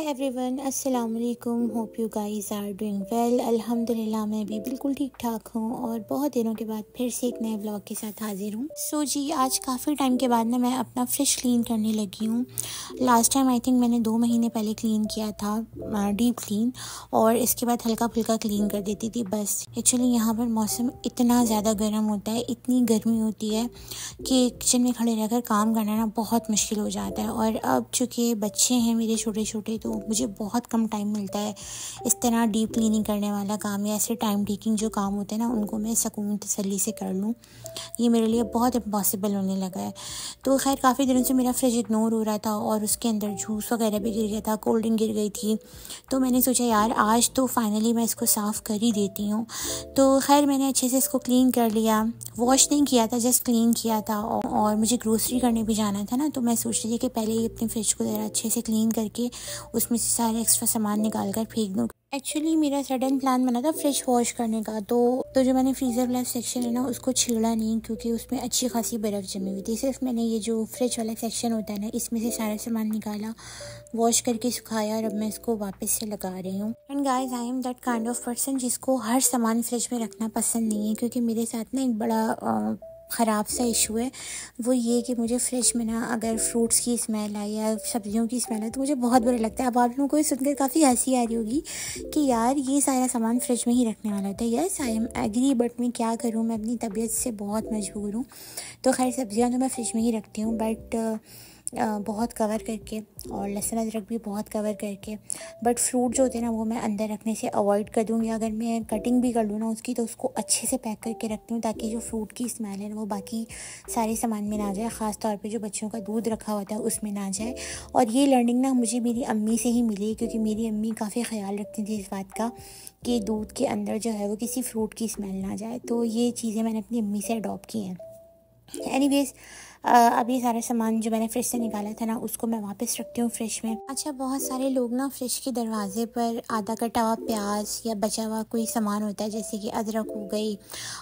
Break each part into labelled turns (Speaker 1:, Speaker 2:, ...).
Speaker 1: हाय everyone, अस्सलाम वालेकुम। Hope you guys are doing well. अल्हम्दुलिल्लाह मैं भी बिल्कुल ठीक ठाक हूँ और बहुत दिनों के बाद फिर से एक नए ब्लॉग के साथ हाजिर हूँ। जी आज काफ़ी टाइम के बाद ना मैं अपना फ्रिज क्लीन करने लगी हूँ। लास्ट टाइम आई थिंक मैंने 2 महीने पहले क्लीन किया था, डीप क्लीन, और इसके बाद हल्का फुल्का क्लीन कर देती थी बस। एक्चुअली यहाँ पर मौसम इतना ज़्यादा गर्म होता है, इतनी गर्मी होती है कि किचन में खड़े रहकर काम करना ना बहुत मुश्किल हो जाता है। और अब चूँकि बच्चे हैं मेरे छोटे छोटे, तो मुझे बहुत कम टाइम मिलता है इस तरह डीप क्लीनिंग करने वाला काम या ऐसे टाइम टेकिंग जो काम होते हैं ना, उनको मैं सुकून तसल्ली से कर लूँ, ये मेरे लिए बहुत इम्पॉसिबल होने लगा है। तो खैर काफ़ी दिनों से मेरा फ्रिज इग्नोर हो रहा था और उसके अंदर जूस वगैरह भी गिर गया था, कोल्ड ड्रिंक गिर गई थी। तो मैंने सोचा यार आज तो फाइनली मैं इसको साफ़ कर ही देती हूँ। तो खैर मैंने अच्छे से इसको क्लीन कर लिया, वॉश नहीं किया था, जस्ट क्लीन किया था। और मुझे ग्रोसरी करने भी जाना था ना, तो मैं सोच रही थी कि पहले ही अपने फ्रिज को ज़रा अच्छे से क्लीन करके उसमें से सारे एक्स्ट्रा सामान निकाल कर फेंक दूँ। एक्चुअली मेरा सडन प्लान बना था फ्रिज वॉश करने का, तो जो मैंने फ्रीज़र वाला सेक्शन है ना उसको छेड़ा नहीं, क्योंकि उसमें अच्छी खासी बर्फ़ जमी हुई थी। सिर्फ मैंने ये जो फ्रिज वाला सेक्शन होता है ना, इसमें से सारा सामान निकाला, वॉश करके सुखाया और अब मैं इसको वापस से लगा रही हूँ। And guys I am that kind of person जिसको हर सामान फ्रिज में रखना पसंद नहीं है, क्योंकि मेरे साथ ना एक बड़ा ख़राब सा इशू है। वो ये कि मुझे फ्रिज में ना अगर फ्रूट्स की स्मेल आए या सब्जियों की स्मेल आए तो मुझे बहुत बुरा लगता है। अब आप लोगों को ये सुनकर काफ़ी हंसी आ रही होगी कि यार ये सारा सामान फ्रिज में ही रखने वाला होता है। Yes I am agree, but मैं क्या करूँ, मैं अपनी तबीयत से बहुत मजबूर हूँ। तो खैर सब्जियाँ तो मैं फ्रिज में ही रखती हूँ, बट बहुत कवर करके, और लहसुन अदरक भी बहुत कवर करके। बट फ्रूट जो होते हैं ना वो मैं अंदर रखने से अवॉइड कर दूँगी। अगर मैं कटिंग भी कर लूँ ना उसकी, तो उसको अच्छे से पैक करके रखती हूँ, ताकि जो फ्रूट की स्मेल है ना वो बाकी सारे सामान में ना जाए, ख़ास तौर पे जो बच्चों का दूध रखा होता है उसमें ना जाए। और ये लर्निंग ना मुझे मेरी अम्मी से ही मिली, क्योंकि मेरी अम्मी काफ़ी ख्याल रखती थी इस बात का कि दूध के अंदर जो है वो किसी फ्रूट की स्मेल ना जाए। तो ये चीज़ें मैंने अपनी अम्मी से अडॉप्ट की हैं। एनीवेज़ अब ये सारा सामान जो मैंने फ्रिज से निकाला था ना उसको मैं वापस रखती हूँ फ्रिज में। अच्छा, बहुत सारे लोग ना फ्रिज के दरवाजे पर आधा कटा हुआ प्याज या बचा हुआ कोई सामान होता है, जैसे कि अदरक हो गई,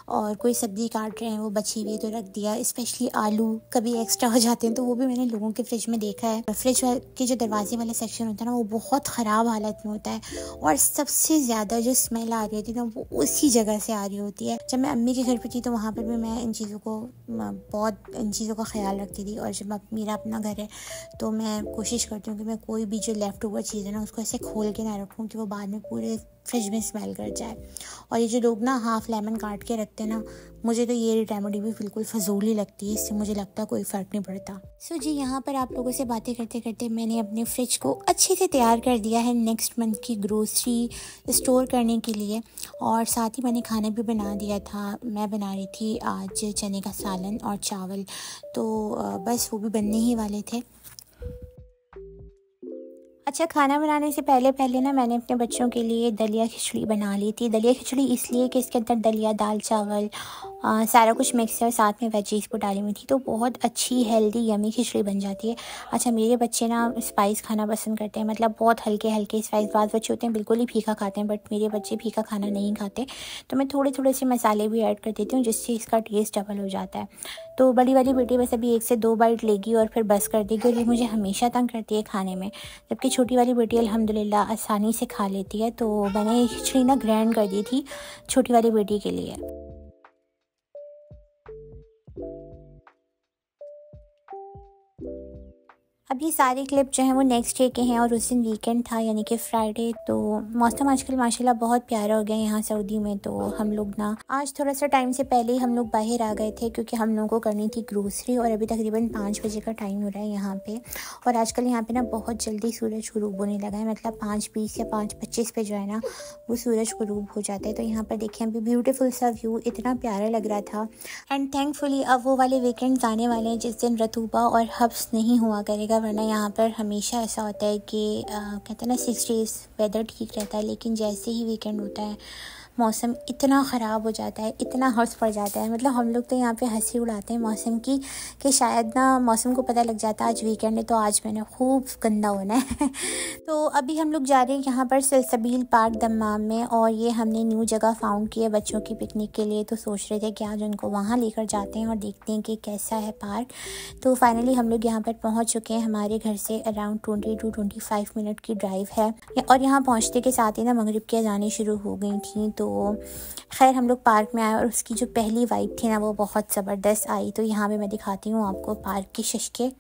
Speaker 1: और कोई सब्ज़ी काट रहे हैं वो बची हुई है तो रख दिया। स्पेशली आलू कभी एक्स्ट्रा हो जाते हैं तो वो भी मैंने लोगों के फ्रिज में देखा है। फ्रिज के जो दरवाजे वाला सेक्शन होता है ना वो बहुत ख़राब हालत में होता है, और सबसे ज़्यादा जो स्मेल आ रही होती है ना वो उसी जगह से आ रही होती है। जब मैं अम्मी के घर पर थी तो वहाँ पर भी मैं इन चीज़ों का ख्याल रखती थी। और जब मेरा अपना घर है तो मैं कोशिश करती हूँ कि मैं कोई भी जो लेफ़्ट ओवर चीज़ है ना उसको ऐसे खोल के ना रखूँ कि वो बाद में पूरे फ्रिज में स्मेल कर जाए। और ये जो लोग ना हाफ़ लेमन काट के रखते हैं ना, मुझे तो ये रेमेडी भी बिल्कुल फजूल ही लगती है, इससे मुझे लगता कोई फ़र्क नहीं पड़ता। जी यहाँ पर आप लोगों से बातें करते करते मैंने अपने फ्रिज को अच्छे से तैयार कर दिया है नेक्स्ट मंथ की ग्रोसरी स्टोर करने के लिए। और साथ ही मैंने खाना भी बना दिया था। मैं बना रही थी आज चने का सालन और चावल, तो बस वो भी बनने ही वाले थे। अच्छा, खाना बनाने से पहले ना मैंने अपने बच्चों के लिए दलिया खिचड़ी बना ली थी। दलिया खिचड़ी इसलिए कि इसके अंदर दलिया, दाल, चावल, सारा कुछ मिक्स है, और साथ में वेजीज़ को डाली हुई थी, तो बहुत अच्छी हेल्दी यमी खिचड़ी बन जाती है। अच्छा, मेरे बच्चे ना स्पाइस खाना पसंद करते हैं, मतलब बहुत हल्के हल्के स्पाइस। बाद बच्चे होते हैं बिल्कुल ही फीका खाते हैं, बट मेरे बच्चे फीका खाना नहीं खाते, तो मैं थोड़े थोड़े से मसाले भी ऐड कर देती हूँ जिससे इसका टेस्ट डबल हो जाता है। तो बड़ी वाली बेटी बस अभी 1 से 2 बाइट लेगी और फिर बस कर देगी, और ये मुझे हमेशा तंग करती है खाने में। जबकि छोटी वाली बेटी अल्हम्दुलिल्लाह आसानी से खा लेती है। तो मैंने खिचड़ी ना ग्रैंड कर दी थी छोटी वाली बेटी के लिए। अब ये सारे क्लिप जो हैं वो नेक्स्ट डे के हैं, और उस दिन वीकेंड था यानी कि फ्राइडे। तो मौसम आजकल माशाल्लाह बहुत प्यारा हो गया है यहाँ सऊदी में। तो हम लोग ना आज थोड़ा सा टाइम से पहले ही हम लोग बाहर आ गए थे, क्योंकि हम लोगों को करनी थी ग्रोसरी। और अभी तकरीबन 5 बजे का टाइम हो रहा है यहाँ पे, और आजकल यहाँ पे ना बहुत जल्दी सूरज गुरूब होने लगा है, मतलब 5:20 या 5:25 पे जो है ना वो सूरज गुरूब हो जाता है। तो यहाँ पर देखें अभी ब्यूटीफुल सा व्यू इतना प्यारा लग रहा था। एंड थैंकफुली अब वो वाले वीकेंड्स आने वाले हैं जिस दिन रतूबा और हब्स नहीं हुआ करेगा, वरना यहाँ पर हमेशा ऐसा होता है कि कहते हैं ना 6 डेज़ वेदर ठीक रहता है, लेकिन जैसे ही वीकेंड होता है मौसम इतना ख़राब हो जाता है, इतना हर्ष पड़ जाता है। मतलब हम लोग तो यहाँ पे हंसी उड़ाते हैं मौसम की कि शायद ना मौसम को पता लग जाता है आज वीकेंड है तो आज मैंने खूब गंदा होना है। तो अभी हम लोग जा रहे हैं यहाँ पर सलसबील पार्क दम्माम में, और ये हमने न्यू जगह फाउंड की है बच्चों की पिकनिक के लिए। तो सोच रहे थे कि आज उनको वहाँ लेकर जाते हैं और देखते हैं कि कैसा है पार्क। तो फाइनली हम लोग यहाँ पर पहुँच चुके हैं। हमारे घर से अराउंड 20 to 25 मिनट की ड्राइव है, और यहाँ पहुँचते के साथ ही ना मगरिब की अज़ानें शुरू हो गई थी। तो खैर हम लोग पार्क में आए और उसकी जो पहली वाइब थी ना वो बहुत ज़बरदस्त आई। तो यहाँ पे मैं दिखाती हूँ आपको पार्क की शशके।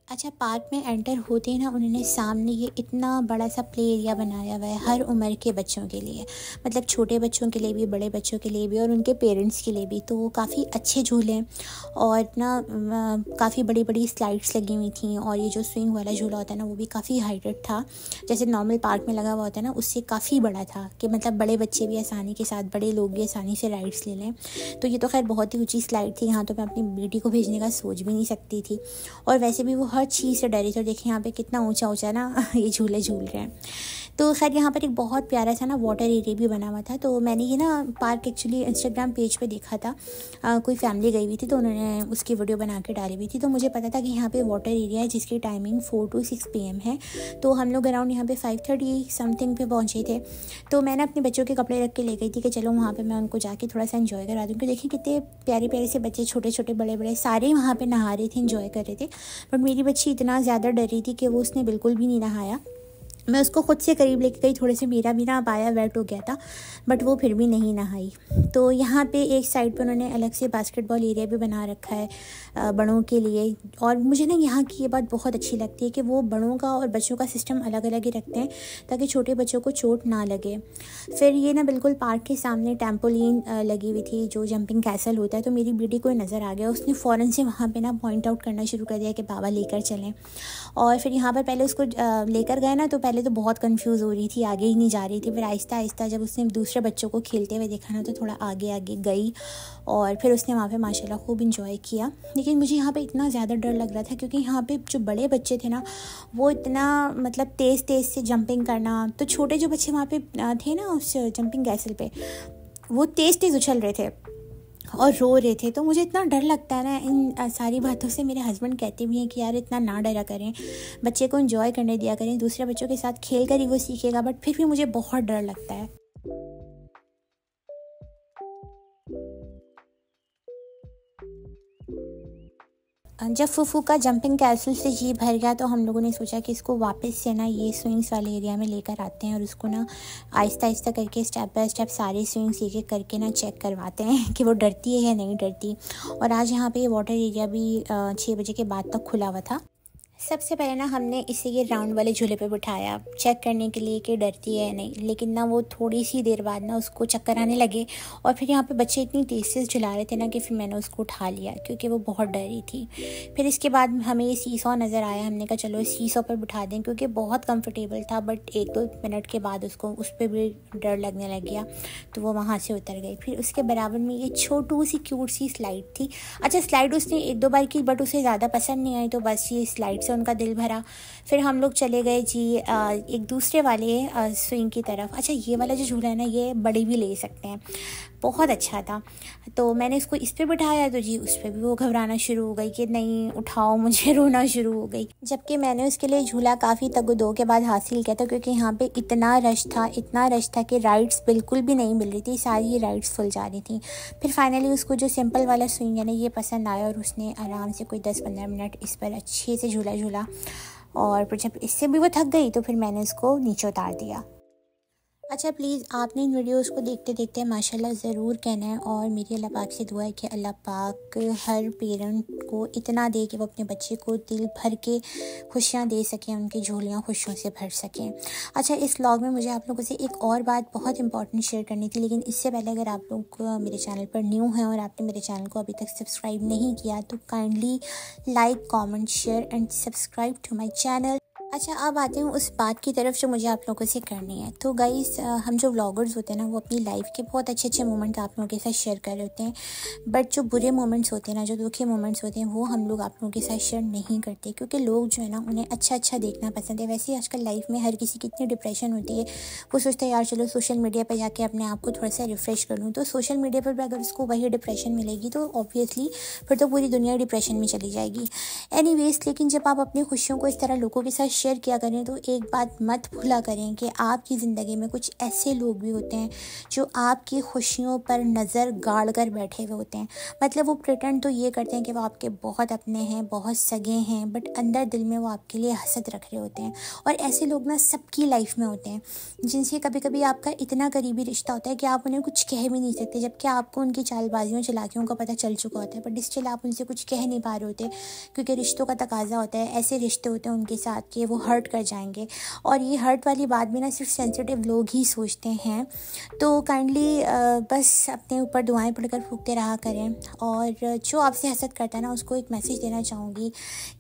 Speaker 1: अच्छा, पार्क में एंटर होते ही ना उन्होंने सामने ये इतना बड़ा सा प्ले एरिया बनाया हुआ है हर उम्र के बच्चों के लिए, मतलब छोटे बच्चों के लिए भी, बड़े बच्चों के लिए भी और उनके पेरेंट्स के लिए भी। तो काफ़ी अच्छे झूले और ना काफ़ी बड़ी बड़ी स्लाइड्स लगी हुई थी, और ये जो स्विंग वाला झूला होता है ना वो भी काफ़ी हाइटेड था, जैसे नॉर्मल पार्क में लगा हुआ होता है ना उससे काफ़ी बड़ा था कि मतलब बड़े बच्चे भी आसानी के साथ, बड़े लोग भी आसानी से राइड्स ले लें। तो ये तो खैर बहुत ही ऊँची स्लाइड थी, यहाँ तो मैं अपनी बेटी को भेजने का सोच भी नहीं सकती थी, और वैसे भी वो हर चीज़ से डरी। तो देखिए यहाँ पे कितना ऊंचा ऊंचा ना ये झूले झूल रहे हैं। तो खैर यहाँ पर एक बहुत प्यारा सा ना वाटर एरिया भी बना हुआ था। तो मैंने ये ना पार्क एक्चुअली इंस्टाग्राम पेज पे देखा था, कोई फैमिली गई हुई थी तो उन्होंने उसकी वीडियो बना के डाली हुई थी। तो मुझे पता था कि यहाँ पे वाटर एरिया है जिसकी टाइमिंग 4 to 6 PM है। तो हम लोग अराउंड यहाँ पे 5:30 समथिंग पे पहुँचे थे। तो मैंने अपने बच्चों के कपड़े रख के ले गई थी कि चलो वहाँ पर मैं उनको जाके थोड़ा सा इन्जॉय करा दूँ। क्योंकि देखिए कितने प्यारे प्यारे से बच्चे, छोटे छोटे बड़े बड़े सारे वहाँ पर नहा रहे थे, इन्जॉय कर रहे थे। बट मेरी बच्ची इतना ज़्यादा डरी थी कि वो उसने बिल्कुल भी नहीं नहाया। मैं उसको खुद से करीब लेके गई, थोड़े से मेरा भी ना पाया वेट हो गया था, बट वो फिर भी नहीं नहाई। तो यहाँ पे एक साइड पे उन्होंने अलग से बास्केटबॉल एरिया भी बना रखा है बड़ों के लिए। और मुझे ना यहाँ की ये बात बहुत अच्छी लगती है कि वो बड़ों का और बच्चों का सिस्टम अलग अलग ही रखते हैं ताकि छोटे बच्चों को चोट ना लगे। फिर ये ना बिल्कुल पार्क के सामने टेम्पोलिन लगी हुई थी, जो जंपिंग कैसल होता है। तो मेरी बेटी को नज़र आ गया, उसने फ़ौरन से वहाँ पर ना पॉइंट आउट करना शुरू कर दिया कि बाबा लेकर चलें। और फिर यहाँ पर पहले उसको लेकर गए ना, तो पहले तो बहुत कंफ्यूज हो रही थी, आगे ही नहीं जा रही थी। फिर आहिस्ता आहिस्ता जब उसने दूसरे बच्चों को खेलते हुए देखा ना तो थोड़ा आगे आगे गई, और फिर उसने वहाँ पे माशाल्लाह खूब इंजॉय किया। लेकिन मुझे यहाँ पे इतना ज़्यादा डर लग रहा था क्योंकि यहाँ पे जो बड़े बच्चे थे ना वो इतना मतलब तेज़ तेज़ से जंपिंग करना, तो छोटे जो बच्चे वहाँ पे थे ना उस जंपिंग कैसल पे, वो तेज़ तेज़ उछल रहे थे और रो रहे थे। तो मुझे इतना डर लगता है ना इन सारी बातों से। मेरे हस्बैंड कहते भी हैं कि यार इतना ना डरा करें, बच्चे को एंजॉय करने दिया करें, दूसरे बच्चों के साथ खेल कर ही वो सीखेगा। बट फिर भी मुझे बहुत डर लगता है। जब फूफू का जंपिंग कैसल से जी भर गया तो हम लोगों ने सोचा कि इसको वापस से ना ये स्विंग्स वाले एरिया में लेकर आते हैं और उसको ना आहिस्ता आहिस्ता करके स्टेप बाय स्टेप सारे स्विंग्स एक एक करके ना चेक करवाते हैं कि वो डरती है या नहीं डरती। और आज यहाँ पे ये वाटर एरिया भी 6 बजे के बाद तक खुला हुआ था। सबसे पहले ना हमने इसे ये राउंड वाले झूले पे बिठाया चेक करने के लिए कि डरती है या नहीं, लेकिन ना वो थोड़ी सी देर बाद ना उसको चक्कर आने लगे। और फिर यहाँ पे बच्चे इतनी तेज़ से झुला रहे थे ना कि फिर मैंने उसको उठा लिया क्योंकि वो बहुत डरी थी। फिर इसके बाद हमें ये सीसॉ नज़र आया, हमने कहा चलो इस सीसॉ पर बिठा दें क्योंकि बहुत कम्फर्टेबल था। बट 1-2 मिनट के बाद उसको उस पर भी डर लगने लग गया तो वो वहाँ से उतर गई। फिर उसके बराबर में ये छोटू सी क्यूट सी स्लाइड थी। अच्छा, स्लाइड उसने 1-2 बार की बट उसे ज़्यादा पसंद नहीं आई, तो बस ये स्लाइड से उनका दिल भरा। फिर हम लोग चले गए जी एक दूसरे वाले स्विंग की तरफ। अच्छा, ये वाला जो झूला है ना ये बड़े भी ले सकते हैं, बहुत अच्छा था। तो मैंने इसको इस पर बिठाया तो जी उस पर भी वो घबराना शुरू हो गई कि नहीं उठाओ, मुझे रोना शुरू हो गई। जबकि मैंने उसके लिए झूला काफ़ी तगदो के बाद हासिल किया था क्योंकि यहाँ पे इतना रश था कि राइड्स बिल्कुल भी नहीं मिल रही थी, सारी राइड्स फुल जा रही थी। फिर फाइनली उसको जो सिंपल वाला स्विंग है ना ये पसंद आया और उसने आराम से कोई 10-15 मिनट इस पर अच्छे से झूला। और फिर जब इससे भी वो थक गई तो फिर मैंने उसको नीचे उतार दिया। अच्छा, प्लीज़ आपने इन वीडियोस को देखते देखते माशाल्लाह ज़रूर कहना है, और मेरी अल्लाह पाक से दुआ है कि अल्लाह पाक हर पेरेंट को इतना दे कि वो अपने बच्चे को दिल भर के खुशियाँ दे सकें, उनकी झोलियाँ खुशियों से भर सकें। अच्छा, इस व्लॉग में मुझे आप लोगों से एक और बात बहुत इंपॉर्टेंट शेयर करनी थी, लेकिन इससे पहले अगर आप लोग मेरे चैनल पर न्यू हैं और आपने मेरे चैनल को अभी तक सब्सक्राइब नहीं किया तो kindly like, comment, share and subscribe to my channel. अच्छा, अब आती हूँ उस बात की तरफ जो मुझे आप लोगों से करनी है। तो गाइस, हम जो व्लॉगर्स होते हैं ना, वो अपनी लाइफ के बहुत अच्छे मोमेंट आप लोगों के साथ शेयर कर रहे होते हैं, बट जो बुरे मोमेंट्स होते हैं ना, जो दुखी मोमेंट्स होते हैं, वो हम लोग आप लोगों के साथ शेयर नहीं करते, क्योंकि लोग जो है ना, उन्हें अच्छा देखना पसंद है। वैसे ही आजकल लाइफ में हर किसी की इतनी डिप्रेशन होती है, वो सोचता है यार चलो सोशल मीडिया पर जाके अपने आप को थोड़ा सा रिफ्रेश कर लूँ। तो सोशल मीडिया पर भी अगर उसको वही डिप्रेशन मिलेगी तो ऑब्वियसली फिर तो पूरी दुनिया डिप्रेशन में चली जाएगी। एनीवेज, लेकिन जब आप अपनी खुशियों को इस तरह लोगों के साथ शेयर किया करें तो एक बात मत भूला करें कि आपकी ज़िंदगी में कुछ ऐसे लोग भी होते हैं जो आपकी खुशियों पर नज़र गाड़ कर बैठे हुए होते हैं। मतलब वो प्रिटेंड तो ये करते हैं कि वो आपके बहुत अपने हैं, बहुत सगे हैं, बट अंदर दिल में वो आपके लिए हसद रख रहे होते हैं। और ऐसे लोग ना सबकी लाइफ में होते हैं, जिनसे कभी कभी आपका इतना करीबी रिश्ता होता है कि आप उन्हें कुछ कह भी नहीं सकते, जबकि आपको उनकी चालबाजियों चालाकियों का पता चल चुका होता है, बट स्टिल आप उनसे कुछ कह नहीं पा रहे होते, क्योंकि रिश्तों का तकाजा होता है। ऐसे रिश्ते होते हैं उनके साथ कि वो हर्ट कर जाएंगे, और ये हर्ट वाली बात भी ना सिर्फ सेंसिटिव लोग ही सोचते हैं। तो काइंडली बस अपने ऊपर दुआएं पढ़कर फूकते रहा करें। और जो आपसे हसद करता है ना, उसको एक मैसेज देना चाहूँगी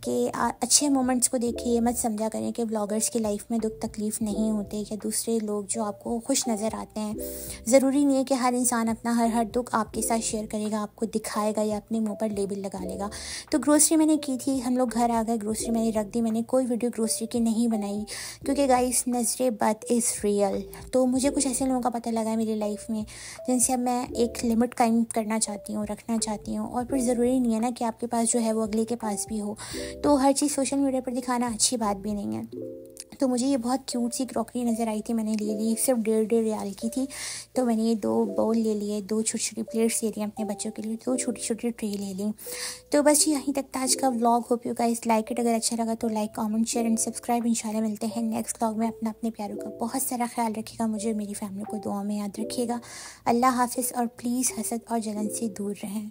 Speaker 1: कि अच्छे मोमेंट्स को देखिए, ये मत समझा करें कि ब्लॉगर्स की लाइफ में दुख तकलीफ़ नहीं होते, या दूसरे लोग जो आपको खुश नज़र आते हैं, ज़रूरी नहीं है कि हर इंसान अपना हर दुख आपके साथ शेयर करेगा, आपको दिखाएगा या अपने मुँह पर लेबल लगा लेगा। तो ग्रोसरी मैंने की थी, हम लोग घर आ गए, ग्रोसरी मैंने रख दी। मैंने कोई वीडियो ग्रोसरी की नहीं बनाई, क्योंकि गाइस नज़रे बद इज़ रियल। तो मुझे कुछ ऐसे लोगों का पता लगा है मेरी लाइफ में, जिनसे अब मैं एक लिमिट कायम करना चाहती हूँ, रखना चाहती हूँ। और फिर ज़रूरी नहीं है ना कि आपके पास जो है वो अगले के पास भी हो, तो हर चीज़ सोशल मीडिया पर दिखाना अच्छी बात भी नहीं है। तो मुझे ये बहुत क्यूट सी क्रॉकरी नज़र आई थी, मैंने ले ली, सिर्फ 1.5 रियाल की थी। तो मैंने ये 2 बाउल ले लिए, 2 छोटी-छोटी प्लेट्स ले ली अपने बच्चों के लिए, 2 छोटी-छोटी ट्रे ले ली। तो बस यहीं तक था आज का vlog. Hope you guys like it. अगर अच्छा लगा तो like, comment, share and subscribe. इंशाल्लाह मिलते हैं नेक्स्ट व्लॉग में। अपने प्यारों का बहुत सारा ख्याल रखिएगा, मुझे और मेरी फैमिली को दुआ में याद रखिएगा। अल्लाह हाफिज़, और प्लीज़ हसद और जलन से दूर रहें।